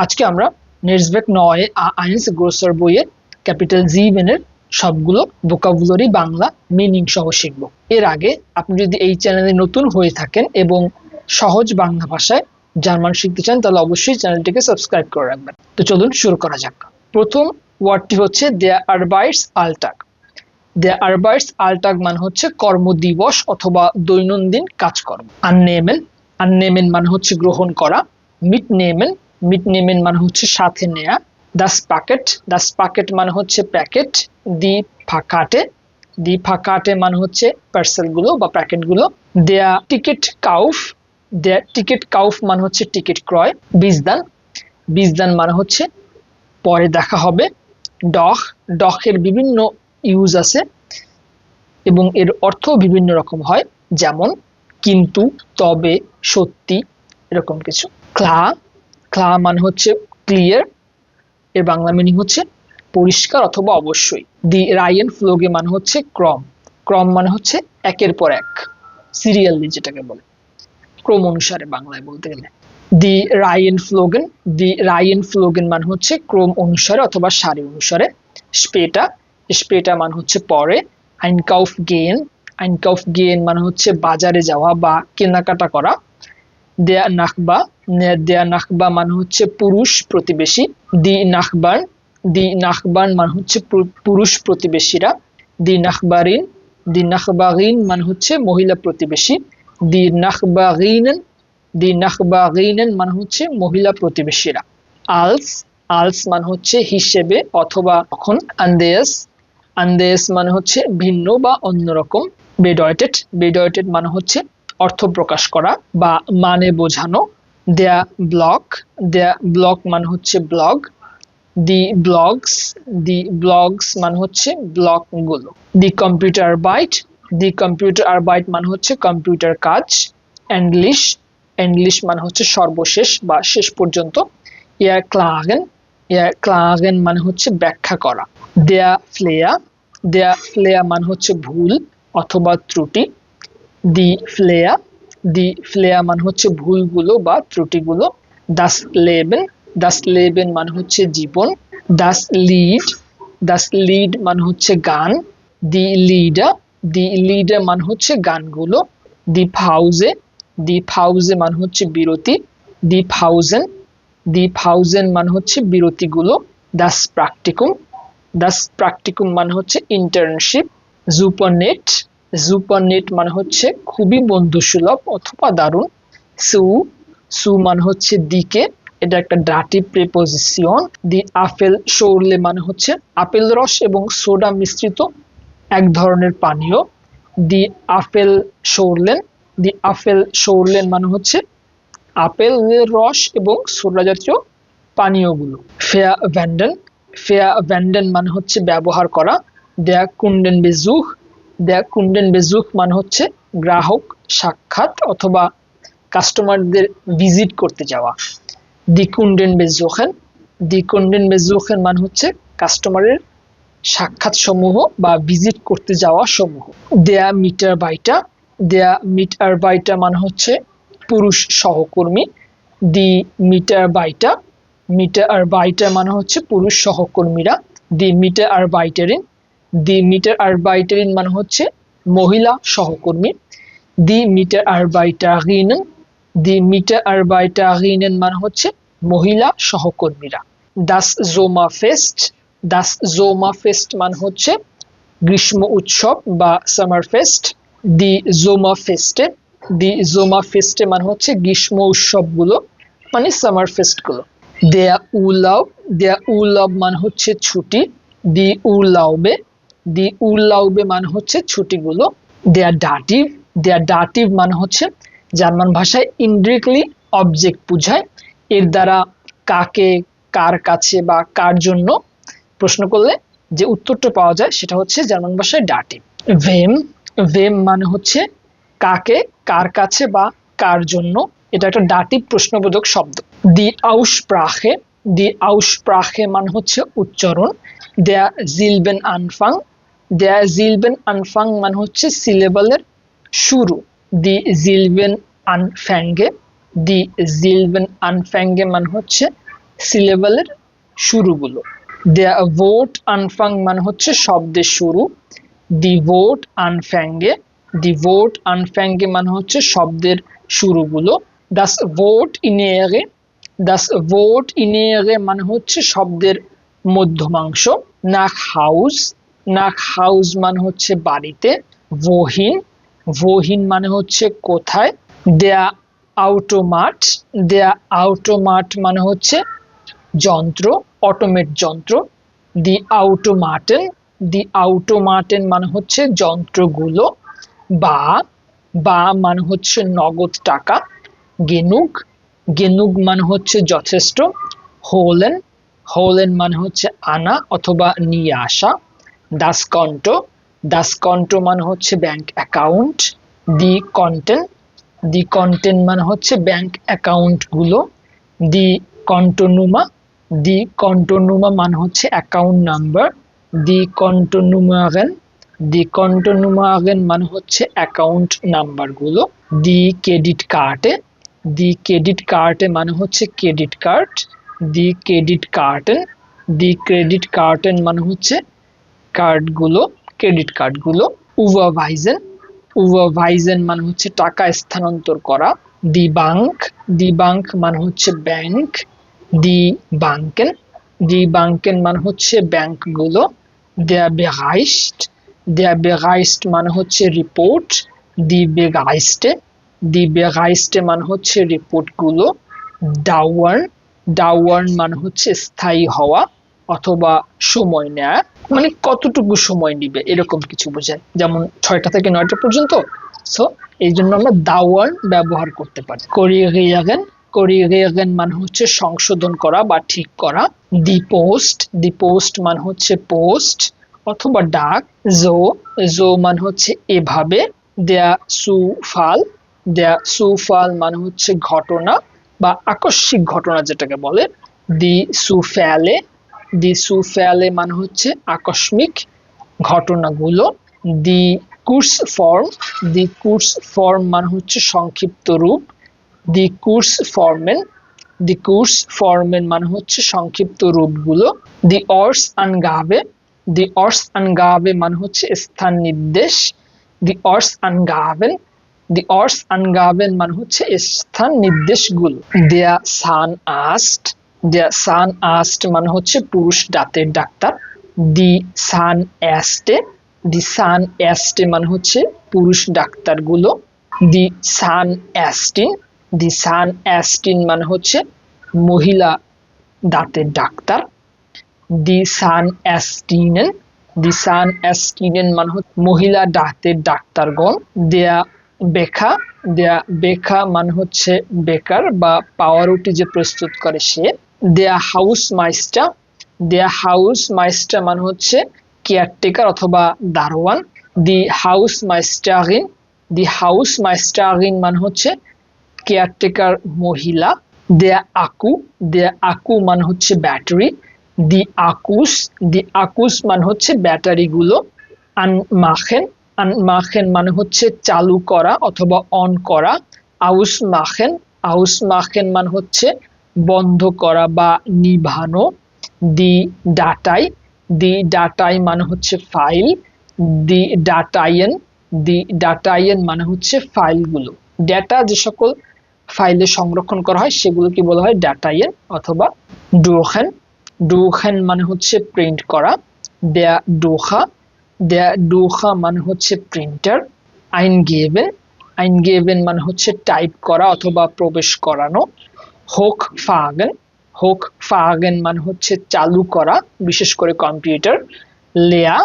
আজকে আমরা নেটসবেক নয় আইন্স গ্রোসার বইয়ের ক্যাপিটাল জিভেন এর সবগুলো ভোকাবুলারি বাংলা মিনিং সহ শিখব। এর আগে আপনি যদি এই চ্যানেলে নতুন হয়ে থাকেন এবং সহজ বাংলা ভাষায় জার্মান শিখতে চান তাহলে অবশ্যই চ্যানেলটিকে সাবস্ক্রাইব করে রাখবেন। তো চলুন শুরু করা যাক। প্রথম ওয়ার্ডটি হচ্ছে der Arbeitsalltag। der Arbeitsalltag মানে হচ্ছে কর্মদিবস অথবা দৈনন্দিন কাজকর্ম। annehmen মানে হচ্ছে গ্রহণ করা। mitnehmen মানে হচ্ছে সাথে নেয়া। das Paket মানে হচ্ছে প্যাকেট। die Pakete মানে হচ্ছে পার্সেল গুলো বা প্যাকেট গুলো। der Ticket Kauf মানে হচ্ছে টিকিট ক্রয়। bis dann মানে হচ্ছে পরে দেখা হবে। doch এর বিভিন্ন ইউজ আছে এবং এর অর্থ বিভিন্ন রকম হয়, যেমন কিন্তু, তবে, সত্যি, এরকম কিছু। klar মানে হচ্ছে ক্লিয়ার, এর বাংলা মিনিং হচ্ছে পরিষ্কার অথবা অবশ্যই। দি Reihenfolge মানে হচ্ছে ক্রম মানে হচ্ছে একের পর এক, সিরিয়ালি যেটাকে বলে, ক্রম অনুসারে বাংলায় বলতে গেলে। দি Reihenfolge মানে হচ্ছে ক্রম অনুসারে অথবা সারি অনুসারে। später মানে হচ্ছে পরে। Einkaufen মানে হচ্ছে বাজারে যাওয়া বা কেনাকাটা করা। der Nachbar মানে হচ্ছে পুরুষ প্রতিবেশী। die Nachbarn মানে হচ্ছে পুরুষ প্রতিবেশীরা। die Nachbarin মানে হচ্ছে মহিলা প্রতিবেশী। die Nachbarinnen মানে হচ্ছে মহিলা প্রতিবেশীরা। als মানে হচ্ছে হিসেবে অথবা তখন। anders মানে হচ্ছে ভিন্ন বা অন্যরকম। bedeutet মানে হচ্ছে অর্থ প্রকাশ করা বা মানে বোঝানো। der Blog মানে হচ্ছে ব্লগ। die blogs মানে হচ্ছে ব্লগ গুলো। die Computerarbeit মানে হচ্ছে কম্পিউটার কাজ। English মানে হচ্ছে সর্বশেষ বা শেষ পর্যন্ত। Erklären মানে হচ্ছে ব্যাখ্যা করা। der Fehler মানে হচ্ছে ভুল অথবা ত্রুটি। die Fehler মানে হচ্ছে ভুলগুলো বা ত্রুটিগুলো। das Leben মানে হচ্ছে জীবন। das Lied মানে হচ্ছে গান। die Lieder মানে হচ্ছে গানগুলো। die Pause মানে হচ্ছে বিরতি। die Pausen মানে হচ্ছে বিরতিগুলো। das Praktikum মানে হচ্ছে ইন্টার্নশিপ। supernet মানে হচ্ছে খুবই বন্ধুসুলভ অথবা দারুণ। সু মানে হচ্ছে দিকে, এটা একটা ডাটিভ প্রিপোজিশন। দি Apfelschorle মানে হচ্ছে আপেল রস এবং সোডা মিশ্রিত এক ধরনের পানীয়। দি Apfelschorlen মানে হচ্ছে আপেলের রস এবং সোডা জাতীয় পানীয়গুলো। Verwenden মানে হচ্ছে ব্যবহার করা। der Kundenbesuch মানে হচ্ছে গ্রাহক সাক্ষাৎ অথবা কাস্টমারদের ভিজিট করতে যাওয়া। die Kundenbesuchen মানে হচ্ছে কাস্টমারের সাক্ষাৎ সমূহ বা ভিজিট করতে যাওয়া সমূহ। der Mitarbeiter মানে হচ্ছে পুরুষ সহকর্মী। die Mitarbeiter মানে হচ্ছে পুরুষ সহকর্মীরা। die Mitarbeiterin মানে হচ্ছে মহিলা সহকর্মী। die Mitarbeiterinnen মানে হচ্ছে মহিলা সহকর্মীরা। das Sommerfest মানে হচ্ছে গ্রীষ্ম উৎসব বা সামারফেস্ট। die Sommerfeste মানে হচ্ছে গ্রীষ্ম উৎসবগুলো মানে সামারফেস্ট গুলো। der Urlaub মানে হচ্ছে ছুটি। die Urlaube মানে হচ্ছে ছুটিগুলো। der Dativ মানে হচ্ছে জার্মান ভাষায় ইনডিরেক্টলি অবজেক্ট বোঝায়। এর দ্বারা কাকে, কার কাছে বা কার জন্য প্রশ্ন করলে যে উত্তরটা পাওয়া যায় সেটা হচ্ছে জার্মান ভাষায় ডাটিভ। wem মানে হচ্ছে কাকে, কার কাছে বা কার জন্য, এটা একটা ডাটিভ প্রশ্নবোধক শব্দ। die Aussprache মানে হচ্ছে উচ্চারণ। der Silbenanfang মানে হচ্ছে সিলেবলের শুরু। die Silbenanfänge মানে হচ্ছে সিলেবালের শুরুগুলো। দেয়া ভোট আনফাং মানে হচ্ছে শব্দের শুরু। দি ভোট আনফ্যাঙ্গে, দি ভোট আনফ্যাঙ্গে মানে হচ্ছে শব্দের শুরুগুলো। দাস ভোট ইনেরে, দাস ভোট ইনেরে মানে হচ্ছে শব্দের মধ্যমাংশ। নাক হাউস, নাক হাউস মানে হচ্ছে বাড়িতে। ভোহিন, ভোহিন মানে হচ্ছে কোথায়। দেয়া আউটোমাট, দেয়া আউটোমাট মানে হচ্ছে যন্ত্র, অটোমেট যন্ত্র। দি আউটোমাটেন, দি আউটোমাটেন মানে হচ্ছে যন্ত্রগুলো। বা, বা মানে হচ্ছে নগদ টাকা। গেনুক, গেনুক মানে হচ্ছে যথেষ্ট। হোলেন, হোলেন মানে হচ্ছে আনা অথবা নিয়ে আসা। দাসকন্টো, দাসকন্টো মানে হচ্ছে ব্যাংক অ্যাকাউন্ট। দি কন্টেন্ট, দি কন্টেন্ট মানে হচ্ছে ব্যাংক অ্যাকাউন্ট গুলো। দি কন্টোনুমা, দি কন্টোনুমা মানে হচ্ছে অ্যাকাউন্ট নাম্বার। দি কন্টোনুমাগেন, দি কন্টোনুমাগেন মানে হচ্ছে অ্যাকাউন্ট নাম্বার গুলো। দি ক্রেডিট কার্ডে, দি ক্রেডিট কার্ডে মানে হচ্ছে ক্রেডিট কার্ড। দি ক্রেডিট কার্টেন, দি ক্রেডিট কার্টেন মানে হচ্ছে কার্ডগুলো, ক্রেডিট কার্ডগুলো। উভারভাইজেন, উভারভাইজেন মানে হচ্ছে টাকা স্থানান্তর করা। দি বাঙ্ক, দি বাঙ্ক মানে হচ্ছে ব্যাংক। দি বাঙ্কেন, দি বাঙ্কেন মানে হচ্ছে ব্যাংকগুলো। দেয়ার বেগাইস্ট, দেয়ার বেগাইস্ট মানে হচ্ছে রিপোর্ট। দি বেগাইস্টে, দি বেগাইস্টে মানে হচ্ছে রিপোর্টগুলো। ডাওয়ার্ন, ডাওয়ার্ন মানে হচ্ছে স্থায়ী হওয়া অথবা সময় নেয়া, মানে কতটুকু সময় নিবে এরকম কিছু বোঝায়, যেমন 6টা থেকে 9টা পর্যন্ত। সো এই জন্য আমরা দাওয়ার্ন ব্যবহার করতে পারি। করিগেন, করিগেন মানে হচ্ছে সংশোধন করা বা ঠিক করা। দি পোস্ট, দি পোস্ট মানে হচ্ছে পোস্ট অথবা ডাক। জো, জো মানে হচ্ছে এভাবে। দেয়া সুফাল, দেয়া সুফাল মানে হচ্ছে ঘটনা বা আকস্মিক ঘটনা যেটাকে বলে। দি সুফ্যালে, দি সুফ্যালে মানে হচ্ছে আকস্মিক ঘটনাগুলো। দি কুর্স ফর্ম, দি কুর্স ফর্ম মানে হচ্ছে সংক্ষিপ্ত রূপ। দি কুর্স ফর্মেন, দি কুর্স ফর্মেন মানে হচ্ছে সংক্ষিপ্ত রূপগুলো। দি অর্স আনগাবে, দি অর্স আনগাবে মানে হচ্ছে স্থান নির্দেশ। দি অর্স আনগাবেন, দি অর্স আনগাবেন মানে হচ্ছে স্থান নির্দেশগুলো। দেয়া সান আস্ট, দেয়া সান আস্ট মানে হচ্ছে পুরুষ দাঁতের ডাক্তার। দি সান অ্যাস্টে, দি সান অ্যাস্টে মানে হচ্ছে পুরুষ ডাক্তারগুলো। দি সান অ্যাস্টিন, দি সান অ্যাস্টিন মানে হচ্ছে মহিলা দাঁতের ডাক্তার। দি সান অ্যাস্টিনেন, দি সান অ্যাস্টিনেন মানে হচ্ছে মহিলা দাঁতের ডাক্তারগণ। দেয়া বেখা, দেয়া বেখা মানে হচ্ছে বেকার বা পাউরুটি যে প্রস্তুত করে সে। দেয়া হাউস মাইস্টার, দেয়া হাউস মাইস্টার মানে হচ্ছে কেয়ারটেকার অথবা দারোয়ান। দি হাউস মাইস্টারিন, দি হাউস মাইস্টারিন মানে হচ্ছে কেয়ারটেকার মহিলা। দেয়া আকু, দেয়া আকু মানে হচ্ছে ব্যাটারি। দি আকুস, দি আকুস মানে হচ্ছে ব্যাটারিগুলো। আনমাখেন, আনমাখেন মানে হচ্ছে চালু করা অথবা অন করা। আউস মাখেন, আউস মাখেন মানে হচ্ছে বন্ধ করা বা নিভানো। দি ডাটাই, দি ডাটাই মানে হচ্ছে ফাইল। দি ডাটাইয়েন, দি ডাটাইয়েন মানে হচ্ছে ফাইলগুলো। ডেটা যে সকল ফাইলে সংরক্ষণ করা হয় সেগুলোকে বলা হয় ডাটাইয়েন অথবা ডুখেন। ডুখেন মানে হচ্ছে প্রিন্ট করা। দেয়া ডোখা, দেয়া ডোখা মানে হচ্ছে প্রিন্টার। আইনগেবেন, আইনগেবেন মানে হচ্ছে টাইপ করা অথবা প্রবেশ করানো। হোক ফাগেন, হোক ফাগেন মানে হচ্ছে চালু করা বিশেষ করে কম্পিউটার। লেয়া,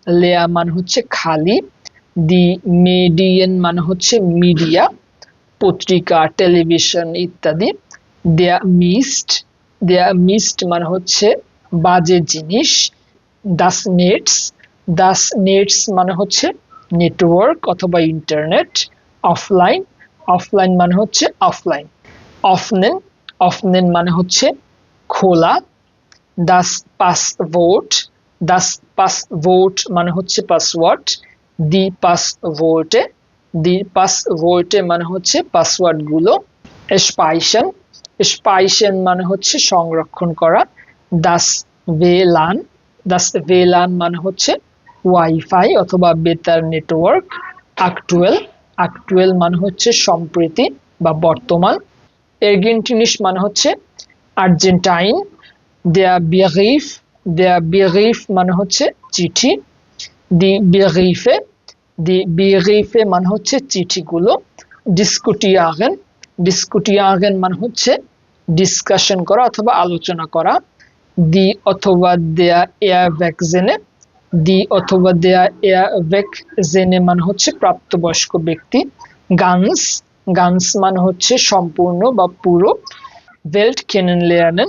লেয়া মানে হচ্ছে খালি। দি মেডিয়েন মানে হচ্ছে মিডিয়া, পত্রিকা, টেলিভিশন ইত্যাদি। দেয়া মিস্ট, দেয়া মিস্ট মানে হচ্ছে বাজে জিনিস। দাস নেটস, দাস নেটস মানে হচ্ছে নেটওয়ার্ক অথবা ইন্টারনেট। অফলাইন, অফলাইন মানে হচ্ছে অফলাইন। অফনেন, অফনেন মানে হচ্ছে খোলা। দাস পাসওয়ার্ড, দাস পাসওয়ার্ড মানে হচ্ছে পাসওয়ার্ড। দি পাসওয়ার্ডে, দি পাসওয়ার্ডে মানে হচ্ছে পাসওয়ার্ড গুলো। স্পাইশন, স্পাইসেন মানে হচ্ছে সংরক্ষণ করা। দাস ভেলান, দাস ভেলান মানে হচ্ছে ওয়াইফাই অথবা বেতার নেটওয়ার্ক। আকটুয়েল, আকটুয়েল মানে হচ্ছে সম্প্রতি বা বর্তমান। আর্জেন্টিনিশ মানে হচ্ছে আর্জেন্টাইন। দেয়া বিরিফ, দেয়া বিরিফ মানে হচ্ছে চিঠি। দি বিরিফে, দি বিরিফে মানে হচ্ছে চিঠিগুলো। ডিসকুটিয়াগেন, ডিসকুটিয়াগেন মানে হচ্ছে ডিসকাশন করা অথবা আলোচনা করা। দি অথবা দেয়া এয়ারভ্যাকজেনে, দি অথবা দেয়া এয়ারভ্যাকজেনে মানে হচ্ছে প্রাপ্তবয়স্ক ব্যক্তি। গানস, গানস মানে হচ্ছে সম্পূর্ণ বা পুরো। ভেল্ট কেনেনলেয়ারেন,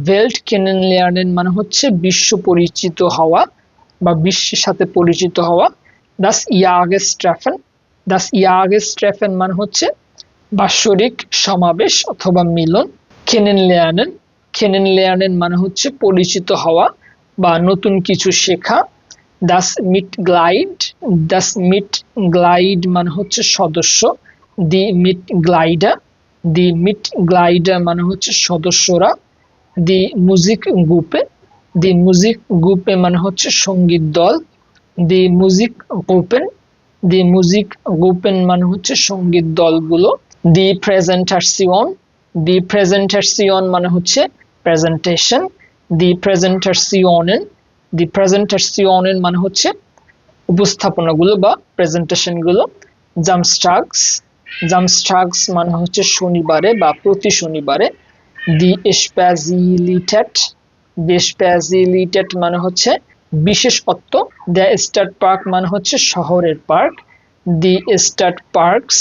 ভেল্ট কেনেনলেয়ারেন মানে হচ্ছে বিশ্ব পরিচিত হওয়া বা বিশ্বের সাথে পরিচিত হওয়া। দাস ইয়াগেস্ট্রাফেন, দাস ইয়াগেস্ট্রাফেন মানে হচ্ছে বাৎসরিক সমাবেশ অথবা মিলন। কেনেনলেয়ারেন, কেনেনলেয়ারেন মানে হচ্ছে পরিচিত হওয়া বা নতুন কিছু শেখা। দাস মিট গ্লাইড, দাস মিট গ্লাইড মানে হচ্ছে সদস্য। দি মিট গ্লাইডার, দি মিট গ্লাইডার মানে হচ্ছে সদস্যরা। দি মিউজিক গ্রুপে, দি মিউজিক গ্রুপে মানে হচ্ছে সঙ্গীত দল। দি মিউজিক গ্রুপেন, দি মিউজিক গ্রুপেন মানে হচ্ছে সঙ্গীত দলগুলো। দি প্রেজেন্টাসিয়ন, দি প্রেজেন্টাসিয়ন মানে হচ্ছে প্রেজেন্টেশন। দি প্রেজেন্টাসিয়নেন, দি প্রেজেন্টাসিয়নেন মানে হচ্ছে উপস্থাপনাগুলো বা প্রেজেন্টেশনগুলো। জামস্টাগস, জামস্টাগস মানে হচ্ছে শনিবারে বা প্রতি শনিবারে। দি স্প্যাজিলিটেট, দি স্প্যাজিলিটেট মানে হচ্ছে বিশেষত্ব। দ্য স্টাড পার্ক মানে হচ্ছে শহরের পার্ক। দি স্টাড পার্কস,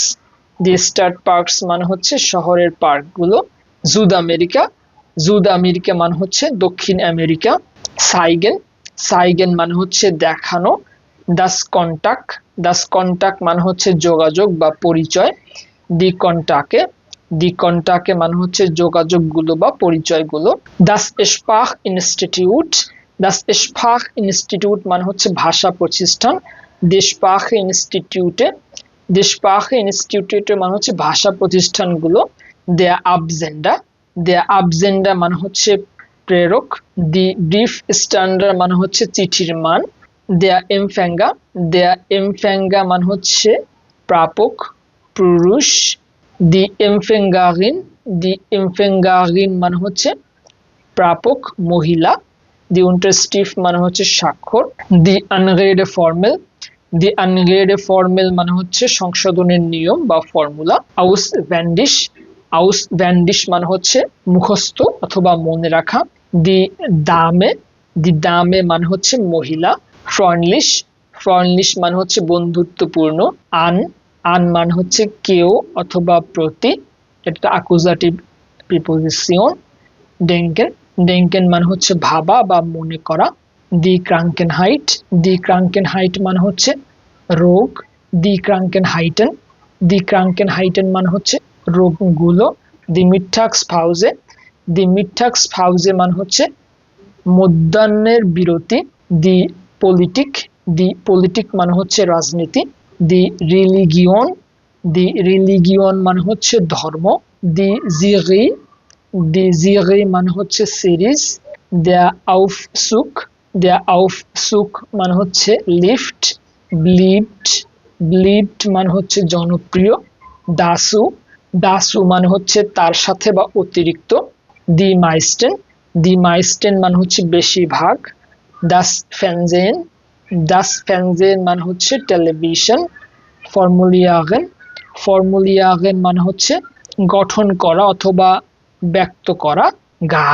দি স্টাড পার্কস মানে হচ্ছে শহরের পার্কগুলো। জুদ আমেরিকা, জুদ আমেরিকা মানে হচ্ছে দক্ষিণ আমেরিকা। সাইগেন, সাইগেন মানে হচ্ছে দেখানো। দাস কন্টাক্ট, দাস কন্টাক্ট মানে হচ্ছে যোগাযোগ বা পরিচয়। দি কন্টাকে, দি কন্টাকে মানে হচ্ছে যোগাযোগগুলো বা পরিচয়গুলো। দাস স্পাখ ইনস্টিটিউট, দাস স্পাখ ইনস্টিটিউট মানে হচ্ছে ভাষা প্রতিষ্ঠান। দেশপাখ ইনস্টিটিউটে, দেশপাখ ইনস্টিটিউটে মানে হচ্ছে ভাষা প্রতিষ্ঠানগুলো। দেয়া আবজেন্ডা, দেয়া আবজেন্ডা মানে হচ্ছে প্রেরক। দি ব্রিফ স্ট্যান্ডার্ড মানে হচ্ছে চিঠির মান। দেয়া এমফ্যাঙ্গা, দেয়া এমফ্যাঙ্গা মানে হচ্ছে প্রাপক পুরুষ। দি এমফেঙ্গারিন, দি এমফেঙ্গারিন মানে হচ্ছে প্রাপক মহিলা। দি উন্টারস্টিফ মানে হচ্ছে স্বাক্ষর। দি আনরেড ফর্মেল, দি আনরেড ফর্মেল মানে হচ্ছে সংশোধনের নিয়ম বা ফর্মুলা। আউস ভ্যান্ডিশ, আউস ভ্যান্ডিশ মানে হচ্ছে মুখস্থ অথবা মনে রাখা। দি দামে, দি দামে মানে হচ্ছে মহিলা। ফ্রন্ডলিশ, ফ্রন্ডলিশ মানে হচ্ছে বন্ধুত্বপূর্ণ। আন, আন মানে হচ্ছে কেউ অথবা প্রতি, এটা অ্যাকুজাটিভ প্রিপোজিশন। ডেঙ্কেন, ডেঙ্কেন মানে হচ্ছে ভাবা বা মনে করা। দি ক্রাঙ্কেন হাইট, দি ক্রাঙ্কেন হাইট মানে হচ্ছে রোগ। দি ক্রাঙ্কেন হাইটেন, দি ক্রাঙ্কেন হাইটেন মানে হচ্ছে রোগগুলো। দি মিঠাক্স ফাউজে, দি মিঠাক্স ফাউজে মানে হচ্ছে মধ্যাহ্নের বিরতি। দি পলিটিক, দি পলিটিক মানে হচ্ছে রাজনীতি। দি রিলিগিয়ন, দি রিলিগিয়ন মানে হচ্ছে ধর্ম। দি জিগি, দি জিগি মানে হচ্ছে সিরিজ। দেয়া আউফসুক, দেয়া আউফসুক মানে হচ্ছে লিফট। ব্লিভড, ব্লিভড মানে হচ্ছে জনপ্রিয়। দাসু, দাসু মানে হচ্ছে তার সাথে বা অতিরিক্ত। দি মাইস্টেন, দি মাইস্টেন মানে হচ্ছে বেশিরভাগ। দাস ফ্যানজেন, দাস ফ্যানজেন মানে হচ্ছে টেলিভিশন। ফর্মুলিয়াগেন, ফর্মুলিয়াগেন মানে হচ্ছে গঠন করা অথবা ব্যক্ত করা। গা,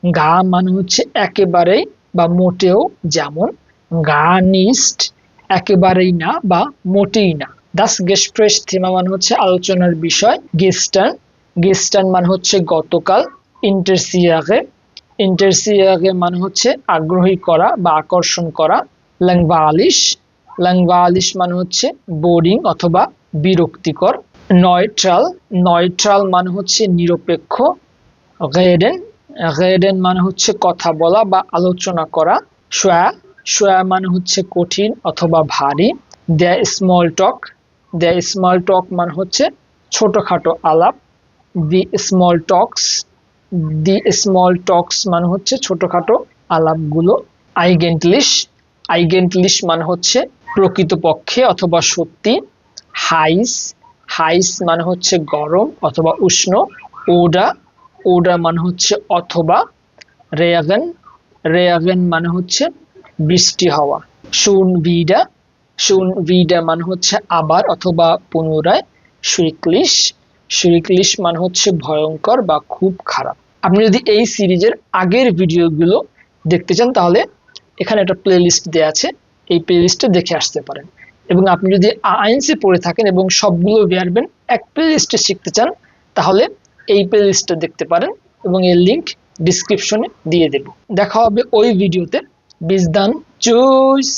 গা মানে হচ্ছে একেবারেই বা মোটেও, যেমন গা নিস্ট একেবারেই না বা মোটেই না। দাস গেস্প্রেস থিমা মানে হচ্ছে আলোচনার বিষয়। গেস্টার্ন, গেস্টার্ন মানে হচ্ছে গতকাল। ইন্টারসিয়াগে, ইন্টারসিয়াগে মানে হচ্ছে আগ্রহী করা বা আকর্ষণ করা। ল্যাংভালিশ, ল্যাংভালিশ মানে হচ্ছে বোরিং অথবা বিরক্তিকর। নয়ট্রাল, নয়ট্রাল মানে হচ্ছে নিরপেক্ষ। গেডেন, গেডেন মানে হচ্ছে কথা বলা বা আলোচনা করা। সোয়া, সোয়া মানে হচ্ছে কঠিন অথবা ভারী। The small talk, the small talk মানে হচ্ছে ছোটখাটো আলাপ। দি স্মল টক্স, দি স্মল টক্স মানে হচ্ছে ছোটখাটো আলাপগুলো। আইগেন্টলিশ, আইগেন্টলিশ মানে হচ্ছে প্রকৃতপক্ষে অথবা সত্যি। হাইস, হাইস মানে হচ্ছে গরম অথবা উষ্ণ। ওডা, ওডা মানে হচ্ছে অথবা। রেয়াগেন, রেয়াগেন মানে হচ্ছে বৃষ্টি হওয়া। শুন ভিডা, শুন ভিডা মানে হচ্ছে আবার অথবা পুনরায়। সুইক্লিশ, সুইক্লিশ মানে হচ্ছে ভয়ঙ্কর বা খুব খারাপ। আপনি যদি এই সিরিজের আগের ভিডিওগুলো দেখতে চান তাহলে এখানে একটা প্লে লিস্ট দেওয়া আছে, এই প্লে লিস্টে দেখে আসতে পারেন। এবং আপনি যদি আইএনসি পড়ে থাকেন এবং সবগুলো ভার্বেন এক প্লে লিস্টে শিখতে চান তাহলে এই প্লে লিস্টটা দেখতে পারেন এবং এর লিংক ডিসক্রিপশনে দিয়ে দেব। দেখা হবে ওই ভিডিওতে। bis dann, tschüss।